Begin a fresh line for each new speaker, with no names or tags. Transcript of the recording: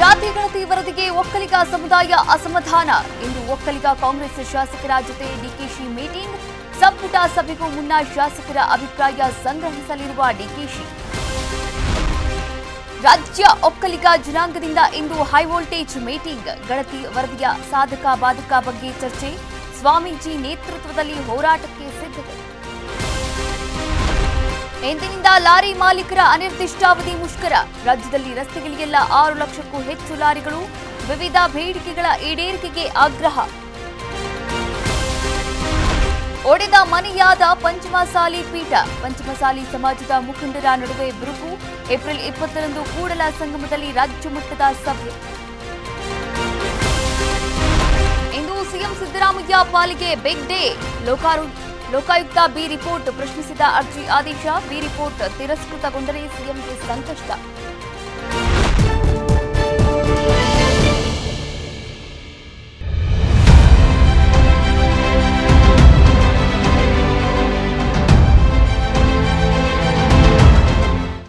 ಜಾತಿ ಗಣತಿ ವರದಿಗೆ ಒಕ್ಕಲಿಗ ಸಮುದಾಯ ಅಸಮಾಧಾನ. ಇಂದು ಒಕ್ಕಲಿಗ ಕಾಂಗ್ರೆಸ್ ಶಾಸಕರ ಜೊತೆ ಡಿಕೆಶಿ ಮೀಟಿಂಗ್. ಸಂಪುಟ ಸಭೆಗೂ ಮುನ್ನ ಶಾಸಕರ ಅಭಿಪ್ರಾಯ ಸಂಗ್ರಹಿಸಲಿರುವ ಡಿಕೆಶಿ. ರಾಜ್ಯ ಒಕ್ಕಲಿಗ ಜನಾಂಗದಿಂದ ಇಂದು ಹೈವೋಲ್ಟೇಜ್ ಮೀಟಿಂಗ್. ಗಣತಿ ವರದಿಯ ಸಾಧಕ ಬಾಧಕ ಬಗ್ಗೆ ಚರ್ಚೆ. ಸ್ವಾಮೀಜಿ ನೇತೃತ್ವದಲ್ಲಿ ಹೋರಾಟಕ್ಕೆ ಸಿದ್ಧತೆ. ಇಂದಿನಿಂದ ಲಾರಿ ಮಾಲೀಕರ ಅನಿರ್ದಿಷ್ಟಾವಧಿ ಮುಷ್ಕರ. ರಾಜ್ಯದಲ್ಲಿ ರಸ್ತೆಗಳಿಗೆಲ್ಲ 6 ಲಕ್ಷಕ್ಕೂ ಹೆಚ್ಚು ಲಾರಿಗಳು. ವಿವಿಧ ಬೇಡಿಕೆಗಳ ಈಡೇರಿಕೆಗೆ ಆಗ್ರಹ. ಒಡೆದ ಮನೆಯಾದ ಪಂಚಮಸಾಲಿ ಪೀಠ. ಪಂಚಮಸಾಲಿ ಸಮಾಜದ ಮುಖಂಡರ ನಡುವೆ ಬಿರುಕು. ಏಪ್ರಿಲ್ 20ರಂದು ಕೂಡಲ ಸಂಗಮದಲ್ಲಿ ರಾಜ್ಯ ಮಟ್ಟದ ಸಭೆ. ಇಂದು ಸಿಎಂ ಸಿದ್ದರಾಮಯ್ಯ ಪಾಲಿಗೆ big day. Lokayukta B report ಪ್ರಶ್ನಿಸಿದ ಅರ್ಜಿ ಆದೇಶ. ಬಿ ರಿಪೋರ್ಟ್ ತಿರಸ್ಕೃತಗೊಂಡರೆ ಸಿಎಂಗೆ ಸಂಕಷ್ಟ.